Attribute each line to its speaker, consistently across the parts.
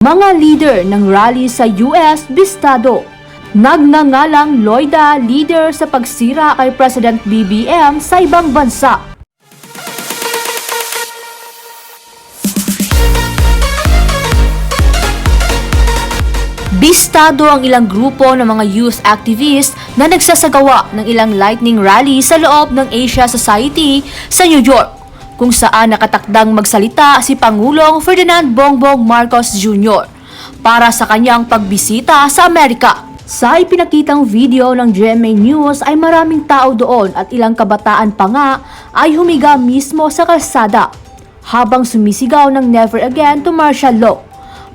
Speaker 1: Mga leader ng rally sa US bistado. Nagngangalang Loida leader sa pagsira kay President BBM sa ibang bansa. Bistado ang ilang grupo ng mga youth activists na nagsasagawa ng ilang lightning rally sa loob ng Asia Society sa New York, kung saan nakatakdang magsalita si Pangulong Ferdinand Bongbong Marcos Jr. para sa kanyang pagbisita sa Amerika. Sa ipinakitang video ng GMA News ay maraming tao doon at ilang kabataan pa nga ay humiga mismo sa kalsada habang sumisigaw ng never again to martial law,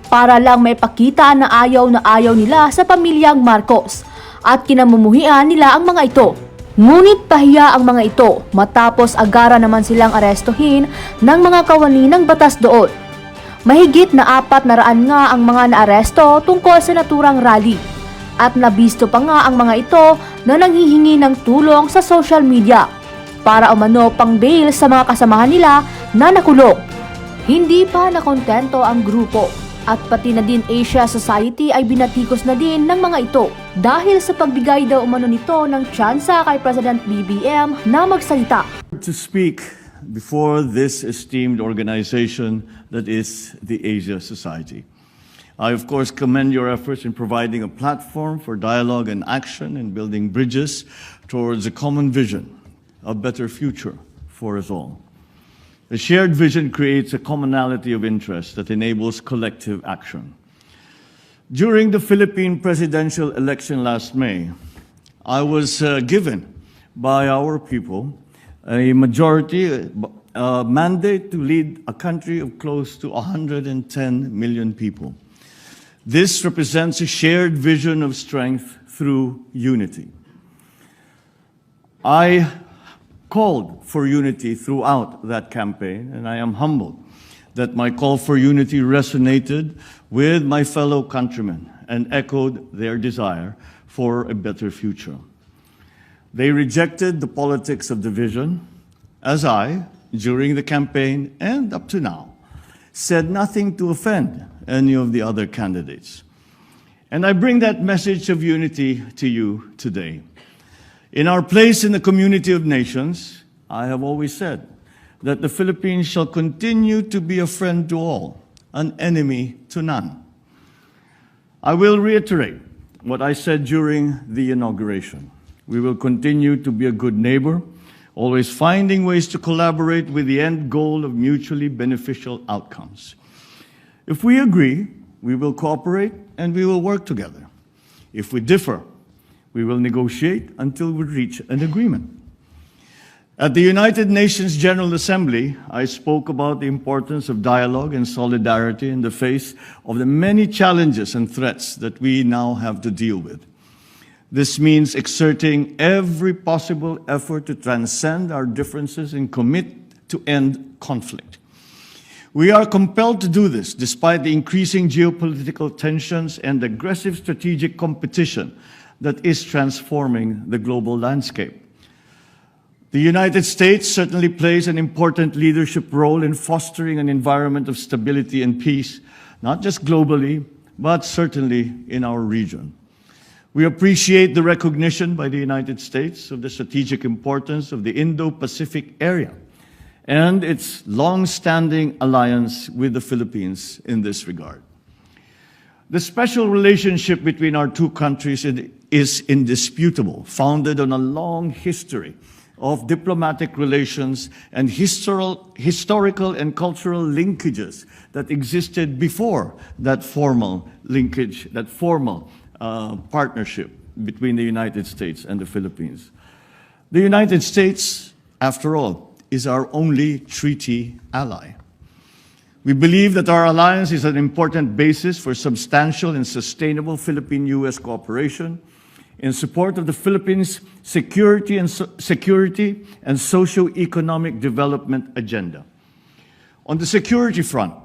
Speaker 1: para lang may pakita na ayaw nila sa pamilyang Marcos at kinamumuhian nila ang mga ito. Ngunit pahiya ang mga ito matapos agara naman silang arestuhin ng mga kawani ng batas doon. Mahigit na 400 nga ang mga naaresto tungkol sa naturang rally at nabisto pa nga ang mga ito na nanghihingi ng tulong sa social media para umano pang bail sa mga kasamahan nila na nakulong. Hindi pa nakontento ang grupo at pati na din Asia Society ay binatikos na din ng mga ito dahil sa pagbigay daw umano nito ng tsansa kay President BBM na magsalita.
Speaker 2: To speak before this esteemed organization that is the Asia Society. I of course commend your efforts in providing a platform for dialogue and action and building bridges towards a common vision, a better future for us all. A shared vision creates a commonality of interest that enables collective action. During the Philippine presidential election last May, I was given by our people a majority mandate to lead a country of close to 110 million people. This represents a shared vision of strength through unity. I called for unity throughout that campaign, and I am humbled that my call for unity resonated with my fellow countrymen and echoed their desire for a better future. They rejected the politics of division, as I, during the campaign and up to now, said nothing to offend any of the other candidates. And I bring that message of unity to you today. In our place in the community of nations, I have always said that the Philippines shall continue to be a friend to all, an enemy to none. I will reiterate what I said during the inauguration. We will continue to be a good neighbor, always finding ways to collaborate with the end goal of mutually beneficial outcomes. If we agree, we will cooperate and we will work together. If we differ, we will negotiate until we reach an agreement. At the United Nations General Assembly, I spoke about the importance of dialogue and solidarity in the face of the many challenges and threats that we now have to deal with. This means exerting every possible effort to transcend our differences and commit to end conflict. We are compelled to do this despite the increasing geopolitical tensions and aggressive strategic competition that is transforming the global landscape. The United States certainly plays an important leadership role in fostering an environment of stability and peace, not just globally, but certainly in our region. We appreciate the recognition by the United States of the strategic importance of the Indo-Pacific area and its long-standing alliance with the Philippines in this regard. The special relationship between our two countries is indisputable, founded on a long history of diplomatic relations and historical and cultural linkages that existed before that formal linkage, that formal partnership between the United States and the Philippines. The United States, after all, is our only treaty ally. We believe that our alliance is an important basis for substantial and sustainable Philippine-U.S. cooperation in support of the Philippines' security and socio-economic development agenda. On the security front,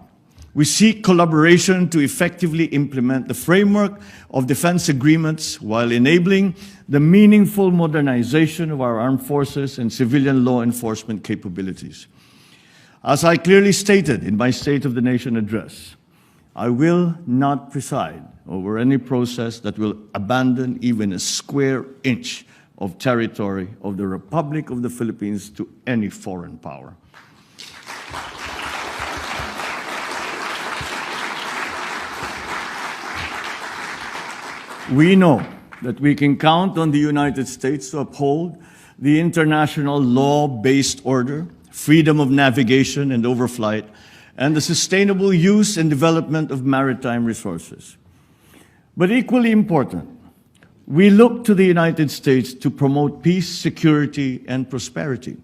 Speaker 2: we seek collaboration to effectively implement the framework of defense agreements while enabling the meaningful modernization of our armed forces and civilian law enforcement capabilities. As I clearly stated in my State of the Nation address, I will not preside over any process that will abandon even a square inch of territory of the Republic of the Philippines to any foreign power. We know that we can count on the United States to uphold the international law-based order, freedom of navigation and overflight, and the sustainable use and development of maritime resources. But equally important, we look to the United States to promote peace, security, and prosperity.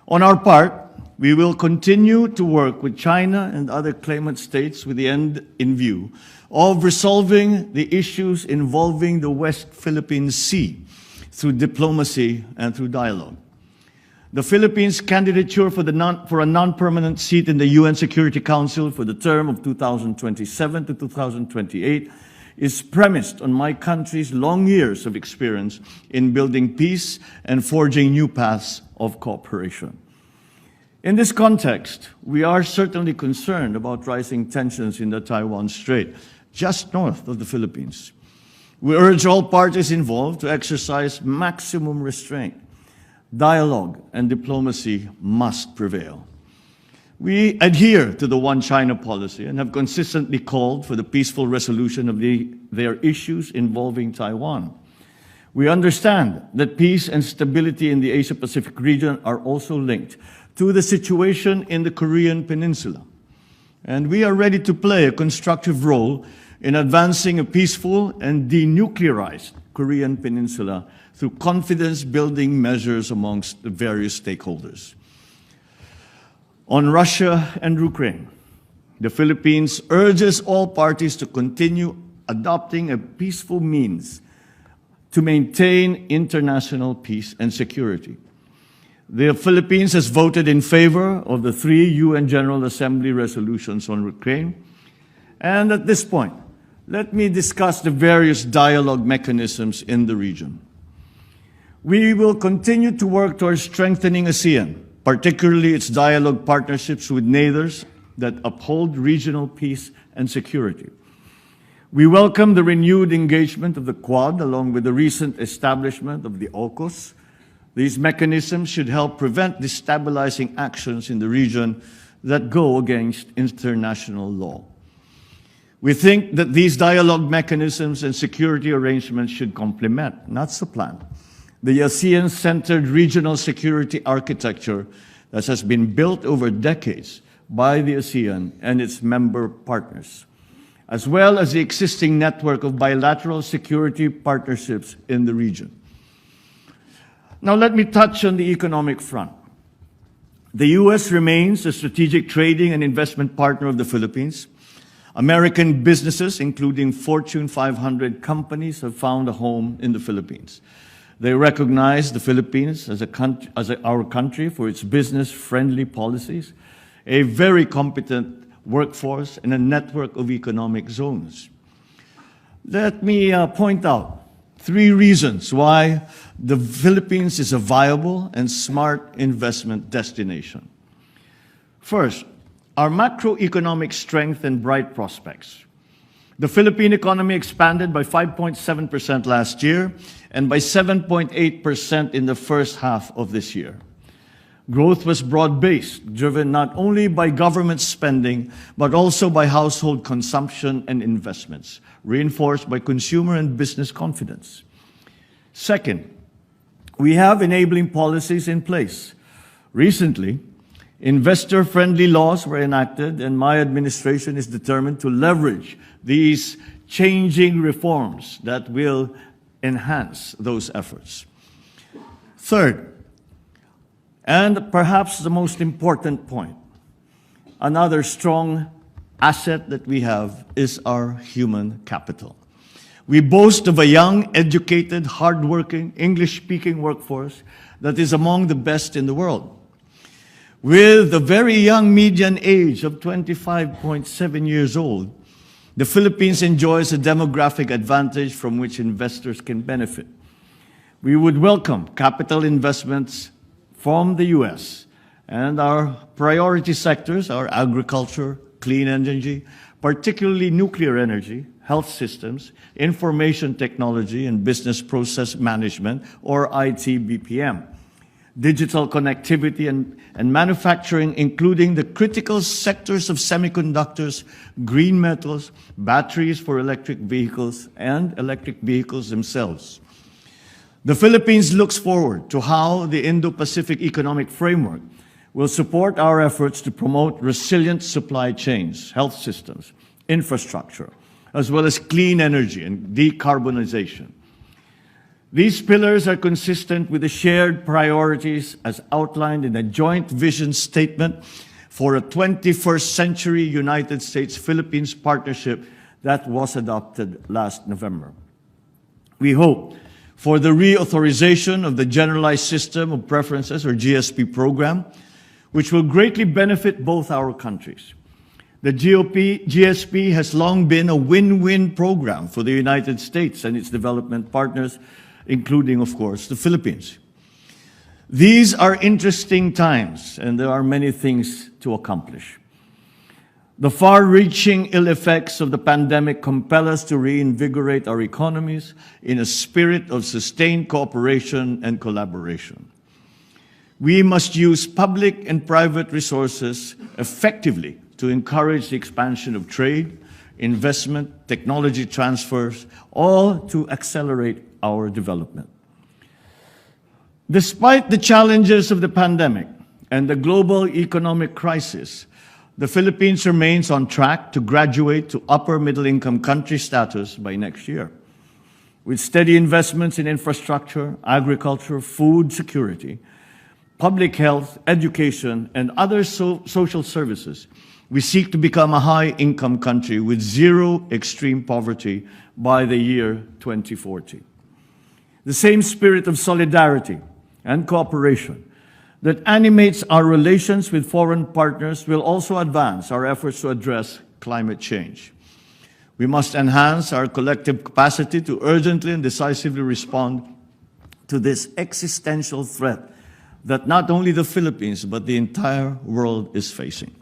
Speaker 2: On our part, we will continue to work with China and other claimant states with the end in view of resolving the issues involving the West Philippine Sea through diplomacy and through dialogue. The Philippines' candidature for a non-permanent seat in the UN Security Council for the term of 2027 to 2028 is premised on my country's long years of experience in building peace and forging new paths of cooperation. In this context, we are certainly concerned about rising tensions in the Taiwan Strait, just north of the Philippines. We urge all parties involved to exercise maximum restraint. Dialogue and diplomacy must prevail. We adhere to the One China policy and have consistently called for the peaceful resolution of their issues involving Taiwan. We understand that peace and stability in the Asia-Pacific region are also linked to the situation in the Korean Peninsula. And we are ready to play a constructive role in advancing a peaceful and denuclearized Korean Peninsula through confidence-building measures amongst the various stakeholders. On Russia and Ukraine, the Philippines urges all parties to continue adopting a peaceful means to maintain international peace and security. The Philippines has voted in favor of the 3 UN General Assembly resolutions on Ukraine. And at this point, let me discuss the various dialogue mechanisms in the region. We will continue to work towards strengthening ASEAN, particularly its dialogue partnerships with neighbors that uphold regional peace and security. We welcome the renewed engagement of the Quad along with the recent establishment of the AUKUS. These mechanisms should help prevent destabilizing actions in the region that go against international law. We think that these dialogue mechanisms and security arrangements should complement, not supplant, the ASEAN-centered regional security architecture that has been built over decades by the ASEAN and its member partners, as well as the existing network of bilateral security partnerships in the region. Now let me touch on the economic front. The U.S. remains a strategic trading and investment partner of the Philippines. American businesses, including Fortune 500 companies, have found a home in the Philippines. They recognize the Philippines as our country for its business-friendly policies, a very competent workforce, and a network of economic zones. Let me point out 3 reasons why the Philippines is a viable and smart investment destination. First, our macroeconomic strength and bright prospects. The Philippine economy expanded by 5.7% last year and by 7.8% in the first half of this year. Growth was broad-based, driven not only by government spending, but also by household consumption and investments, reinforced by consumer and business confidence. Second, we have enabling policies in place. Recently, investor-friendly laws were enacted, and my administration is determined to leverage these changing reforms that will enhance those efforts. Third, and perhaps the most important point, another strong asset that we have is our human capital. We boast of a young, educated, hardworking, English-speaking workforce that is among the best in the world. With a very young median age of 25.7 years old, the Philippines enjoys a demographic advantage from which investors can benefit. We would welcome capital investments from the U.S., and our priority sectors are agriculture, clean energy, particularly nuclear energy, health systems, information technology, and business process management, or IT/BPM, digital connectivity and manufacturing, including the critical sectors of semiconductors, green metals, batteries for electric vehicles, and electric vehicles themselves. The Philippines looks forward to how the Indo-Pacific Economic Framework will support our efforts to promote resilient supply chains, health systems, infrastructure, as well as clean energy and decarbonization. These pillars are consistent with the shared priorities as outlined in a joint vision statement for a 21st century United States-Philippines partnership that was adopted last November. We hope for the reauthorization of the Generalized System of Preferences, or GSP program, which will greatly benefit both our countries. The GSP has long been a win-win program for the United States and its development partners, including, of course, the Philippines. These are interesting times, and there are many things to accomplish. The far-reaching ill effects of the pandemic compel us to reinvigorate our economies in a spirit of sustained cooperation and collaboration. We must use public and private resources effectively to encourage the expansion of trade, investment, technology transfers, all to accelerate our development. Despite the challenges of the pandemic and the global economic crisis, the Philippines remains on track to graduate to upper middle-income country status by next year. With steady investments in infrastructure, agriculture, food security, public health, education, and other social services, we seek to become a high-income country with zero extreme poverty by the year 2040. The same spirit of solidarity and cooperation that animates our relations with foreign partners will also advance our efforts to address climate change. We must enhance our collective capacity to urgently and decisively respond to this existential threat that not only the Philippines, but the entire world is facing.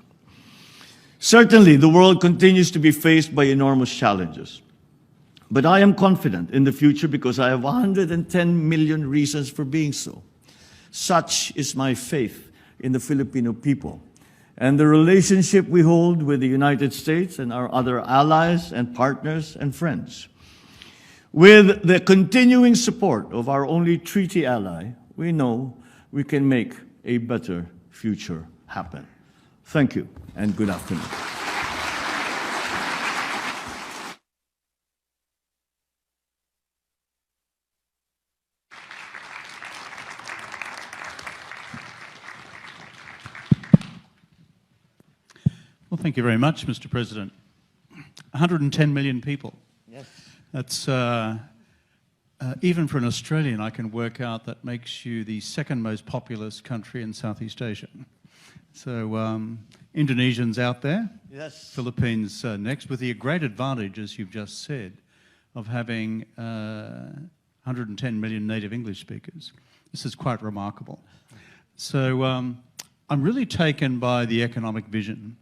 Speaker 2: Certainly, the world continues to be faced by enormous challenges. But I am confident in the future because I have 110 million reasons for being so. Such is my faith in the Filipino people and the relationship we hold with the United States and our other allies and partners and friends. With the continuing support of our only treaty ally, we know we can make a better future happen. Thank you and good afternoon.
Speaker 3: Well, thank you very much, Mr. President. 110 million people.
Speaker 2: Yes.
Speaker 3: That's, even for an Australian, I can work out that makes you the second most populous country in Southeast Asia. So Indonesians out there,
Speaker 2: Yes.
Speaker 3: Philippines next, with the great advantage, as you've just said, of having 110 million native English speakers. This is quite remarkable. So I'm really taken by the economic vision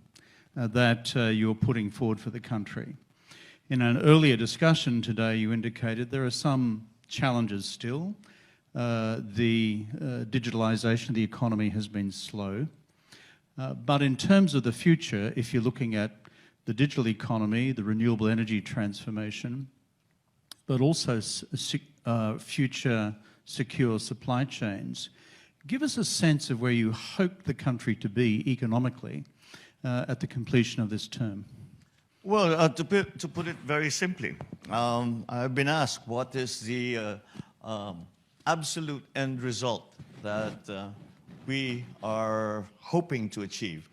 Speaker 3: that you're putting forward for the country. In an earlier discussion today, you indicated there are some challenges still. The digitalisation of the economy has been slow. But in terms of the future, if you're looking at the digital economy, the renewable energy transformation, but also future secure supply chains, give us a sense of where you hope the country to be economically at the completion of this term.
Speaker 2: Well, to put it very simply, I've been asked what is the absolute end result that we are hoping to achieve.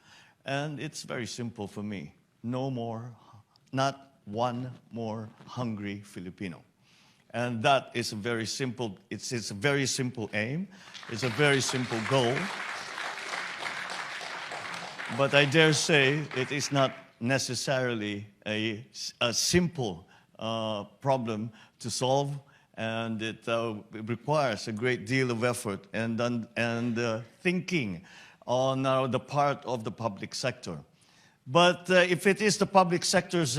Speaker 2: And it's very simple for me. No more, not one more hungry Filipino. And that is a very simple, it's a very simple aim. It's a very simple goal. But I dare say it is not necessarily a simple problem to solve, and it requires a great deal of effort and thinking on the part of the public sector. But if it is the public sector's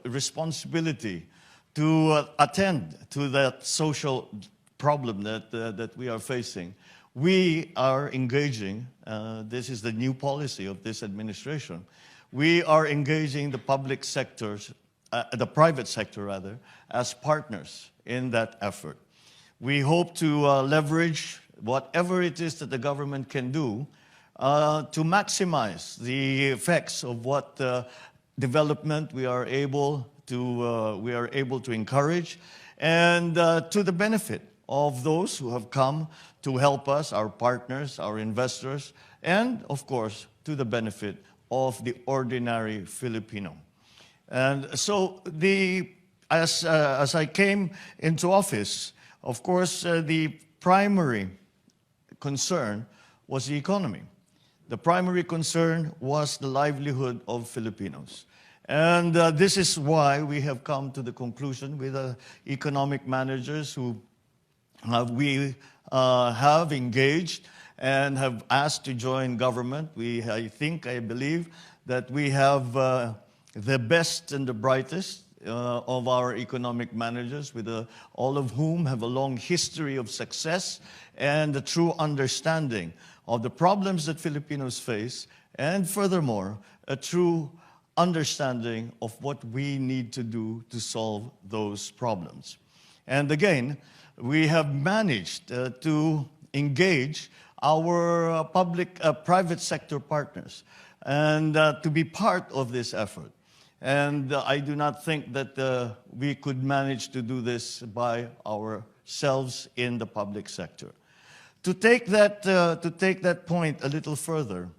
Speaker 2: responsibility to attend to that social problem that we are facing, we are engaging, this is the new policy of this administration, we are engaging the public sectors, the private sector rather, as partners in that effort. We hope to leverage whatever it is that the government can do to maximize the effects of what development we are able to encourage, and to the benefit of those who have come to help us, our partners, our investors, and of course to the benefit of the ordinary Filipino. And so as I came into office, of course, the primary concern was the economy. The primary concern was the livelihood of Filipinos. And this is why we have come to the conclusion with economic managers who we have engaged and have asked to join government. I believe that we have the best and the brightest of our economic managers, with all of whom have a long history of success and a true understanding of the problems that Filipinos face, and furthermore, a true understanding of what we need to do to solve those problems. And again, we have managed to engage our private sector partners and to be part of this effort. And I do not think that we could manage to do this by ourselves in the public sector. To take that point a little further,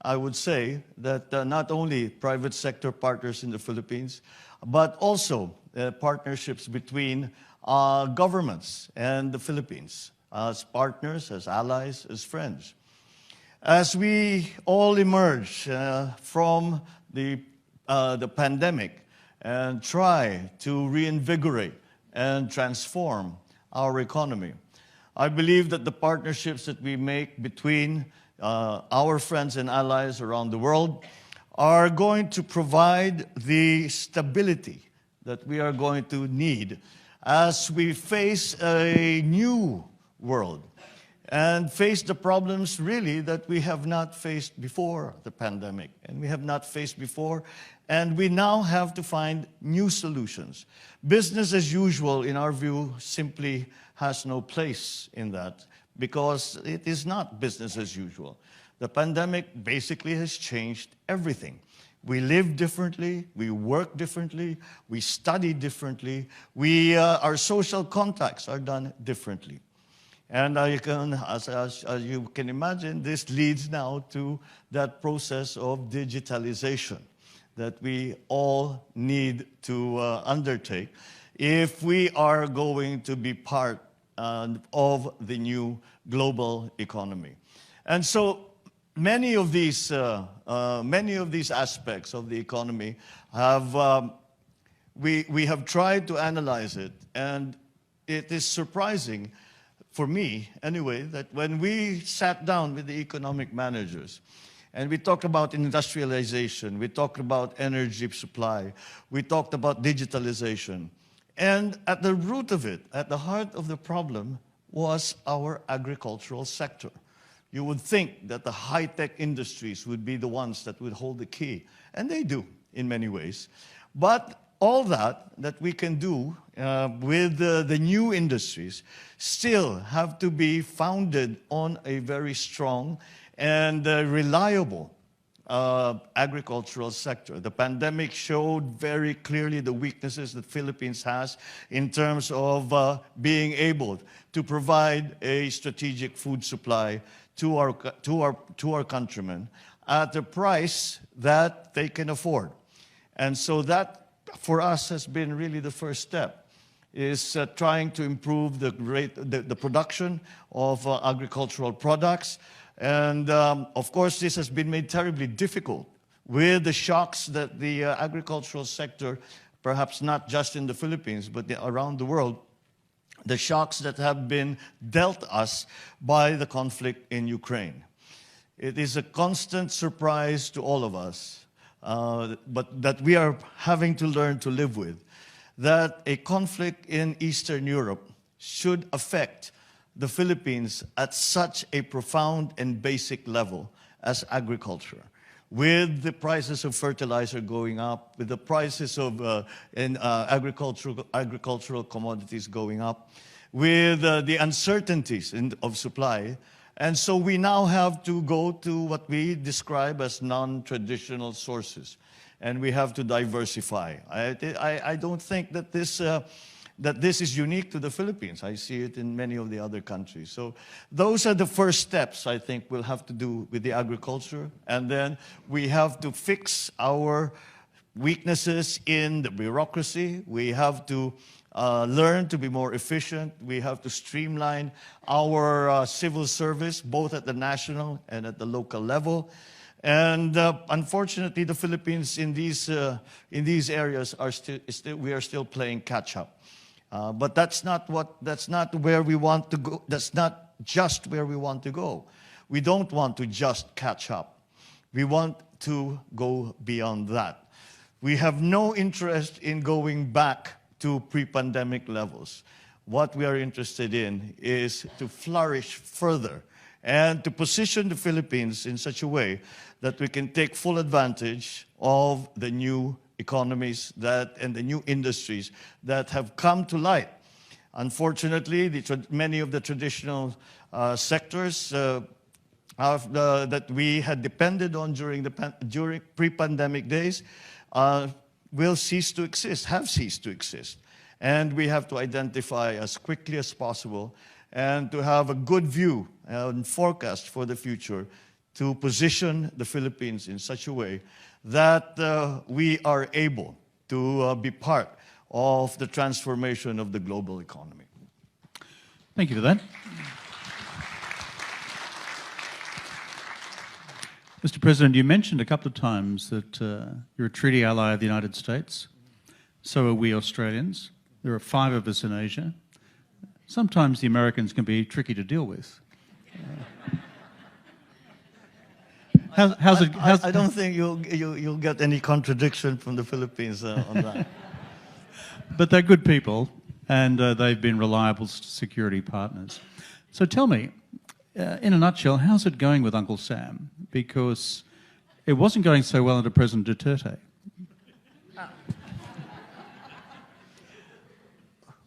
Speaker 2: I would say that not only private sector partners in the Philippines, but also partnerships between governments and the Philippines, as partners, as allies, as friends. As we all emerge from the pandemic and try to reinvigorate and transform our economy, I believe that the partnerships that we make between our friends and allies around the world are going to provide the stability that we are going to need as we face a new world and face the problems really that we have not faced before the pandemic, and we have not faced before, and we now have to find new solutions. Business as usual, in our view, simply has no place in that, because it is not business as usual. The pandemic basically has changed everything. We live differently, we work differently, we study differently, our social contacts are done differently. And as you can imagine, this leads now to that process of digitalization that we all need to undertake if we are going to be part of the new global economy. And so many of these aspects of the economy we have tried to analyze it, and it is surprising, for me anyway, that when we sat down with the economic managers and we talked about industrialization, we talked about energy supply, we talked about digitalization, and at the root of it, at the heart of the problem, was our agricultural sector. You would think that the high-tech industries would be the ones that would hold the key, and they do in many ways. But all that we can do with the new industries still have to be founded on a very strong and reliable agricultural sector. The pandemic showed very clearly the weaknesses that Philippines has in terms of being able to provide a strategic food supply to our countrymen at a price that they can afford. And so that, for us, has been really the first step, is trying to improve the production of agricultural products. And of course, this has been made terribly difficult with the shocks that the agricultural sector, perhaps not just in the Philippines, but around the world, the shocks that have been dealt us by the conflict in Ukraine. It is a constant surprise to all of us but that we are having to learn to live with, that a conflict in Eastern Europe should affect the Philippines at such a profound and basic level as agriculture. With the prices of fertilizer going up, with the prices of agricultural commodities going up, with the uncertainties of supply. And so we now have to go to what we describe as non-traditional sources. And we have to diversify. I don't think that this is unique to the Philippines. I see it in many of the other countries. So those are the first steps I think we'll have to do with the agriculture. And then we have to fix our weaknesses in the bureaucracy. We have to learn to be more efficient. We have to streamline our civil service, both at the national and at the local level. And unfortunately, the Philippines in these areas we are still playing catch up. But that's not where we want to go. That's not just where we want to go. We don't want to just catch up. We want to go beyond that. We have no interest in going back to pre-pandemic levels. What we are interested in is to flourish further and to position the Philippines in such a way that we can take full advantage of the new economies and the new industries that have come to light. Unfortunately, many of the traditional sectors that we had depended on during pre-pandemic days will cease to exist, have ceased to exist. And we have to identify as quickly as possible and to have a good view and forecast for the future to position the Philippines in such a way that we are able to be part of the transformation of the global economy.
Speaker 3: Thank you for that. Mr. President, you mentioned a couple of times that you're a treaty ally of the United States. So are we Australians. There are 5 of us in Asia. Sometimes the Americans can be tricky to deal with.
Speaker 2: I don't think you'll get any contradiction from the Philippines on that.
Speaker 3: But they're good people, and they've been reliable security partners. So tell me, in a nutshell, how's it going with Uncle Sam? Because it wasn't going so well under President Duterte.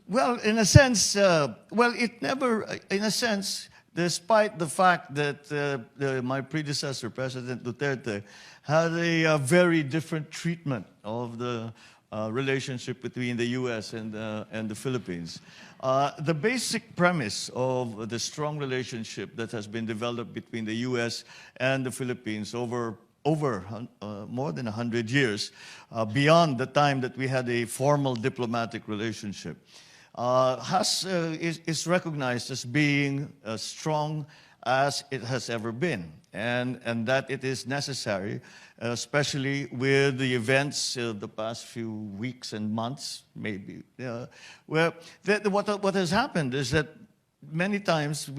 Speaker 2: Well, in a sense, despite the fact that my predecessor, President Duterte, had a very different treatment of the relationship between the U.S. and the Philippines. The basic premise of the strong relationship that has been developed between the U.S. and the Philippines over more than 100 years, beyond the time that we had a formal diplomatic relationship, is recognized as being as strong as it has ever been, and that it is necessary, especially with the events of the past few weeks and months, maybe, where what has happened is that many times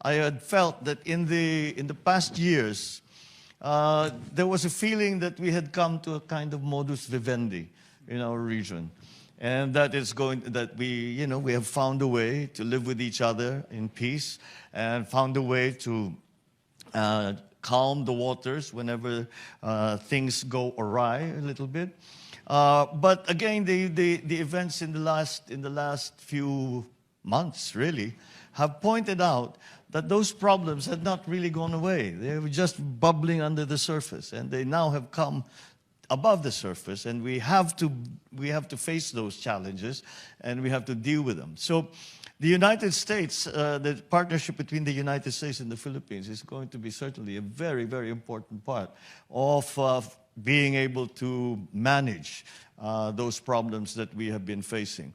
Speaker 2: I had felt that in the past years there was a feeling that we had come to a kind of modus vivendi in our region. And that we have found a way to live with each other in peace and found a way to calm the waters whenever things go awry a little bit. But again, the events in the last few months really have pointed out that those problems had not really gone away. They were just bubbling under the surface, and they now have come above the surface, and we have to face those challenges, and we have to deal with them. So the United States, the partnership between the United States and the Philippines is going to be certainly a very, very important part of being able to manage those problems that we have been facing.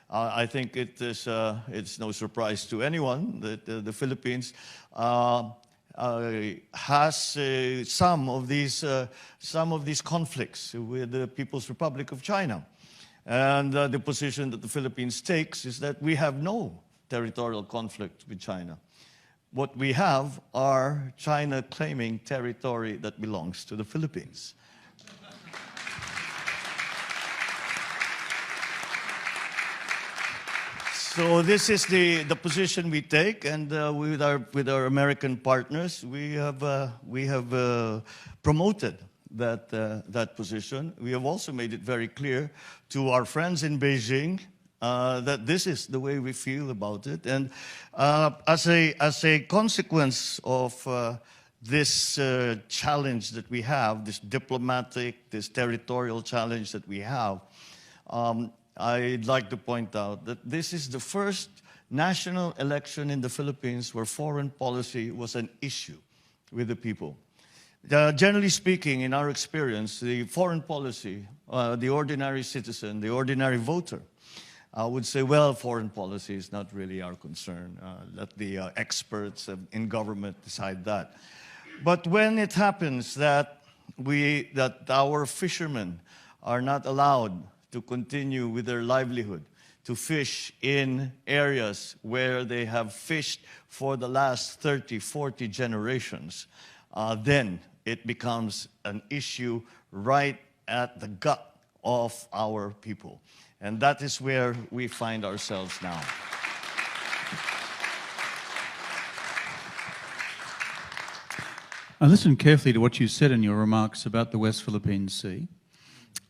Speaker 2: I think it's no surprise to anyone that the Philippines has some of these conflicts with the People's Republic of China. And the position that the Philippines takes is that we have no territorial conflict with China. What we have are China claiming territory that belongs to the Philippines. So this is the position we take, and with our American partners, we have promoted that position. We have also made it very clear to our friends in Beijing that this is the way we feel about it, and as a consequence of this challenge that we have, this diplomatic, this territorial challenge that we have. I'd like to point out that this is the first national election in the Philippines where foreign policy was an issue with the people. Generally speaking, in our experience, the foreign policy, the ordinary citizen, the ordinary voter, would say, well, foreign policy is not really our concern. Let the experts in government decide that. But when it happens that our fishermen are not allowed to continue with their livelihood, to fish in areas where they have fished for the last 30, 40 generations, then it becomes an issue right at the gut of our people. And that is where we find ourselves now.
Speaker 3: I listened carefully to what you said in your remarks about the West Philippine Sea.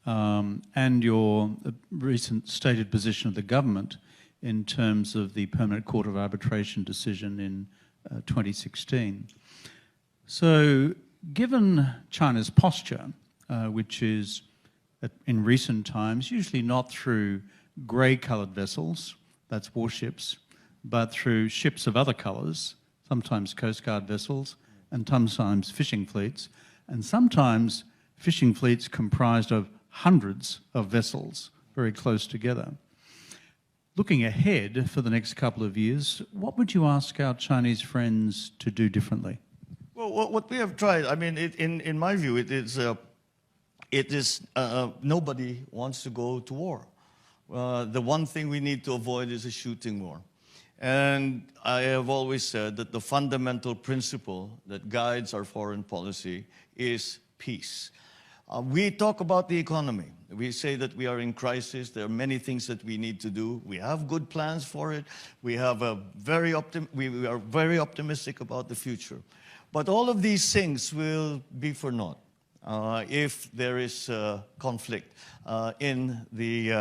Speaker 3: And your recent stated position of the government in terms of the Permanent Court of Arbitration decision in 2016. So, given China's posture, which is in recent times usually not through grey-coloured vessels, that's warships, but through ships of other colours, sometimes Coast Guard vessels, and sometimes fishing fleets, and sometimes fishing fleets comprised of hundreds of vessels very close together. Looking ahead for the next couple of years, what would you ask our Chinese friends to do differently?
Speaker 2: Well, what we have tried, I mean, in my view, it is nobody wants to go to war. The one thing we need to avoid is a shooting war. And I have always said that the fundamental principle that guides our foreign policy is peace. We talk about the economy. We say that we are in crisis. There are many things that we need to do. We have good plans for it. We have we are very optimistic about the future. But all of these things will be for naught if there is conflict in the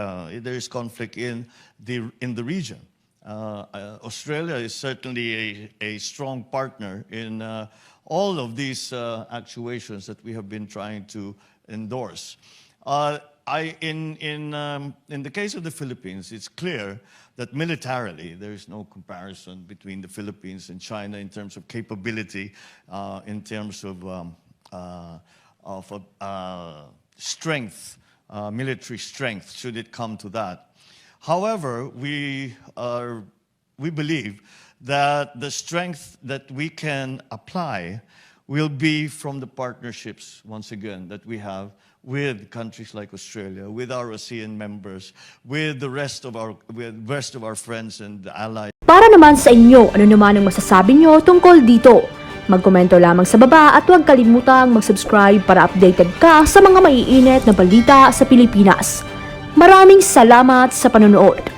Speaker 2: region. Australia is certainly a strong partner in all of these actuations that we have been trying to endorse. In the case of the Philippines, it's clear that militarily there is no comparison between the Philippines and China in terms of capability, in terms of strength, military strength, should it come to that. However, we believe that the strength that we can apply will be from the partnerships, once again, that we have with countries like Australia, with our ASEAN members, with the rest of our friends and allies.
Speaker 1: Para naman sa inyo, ano naman ang masasabi nyo tungkol dito? Magkomento lamang sa baba at huwag kalimutang mag-subscribe para updated ka sa mga maiinit na balita sa Pilipinas. Maraming salamat sa panonood!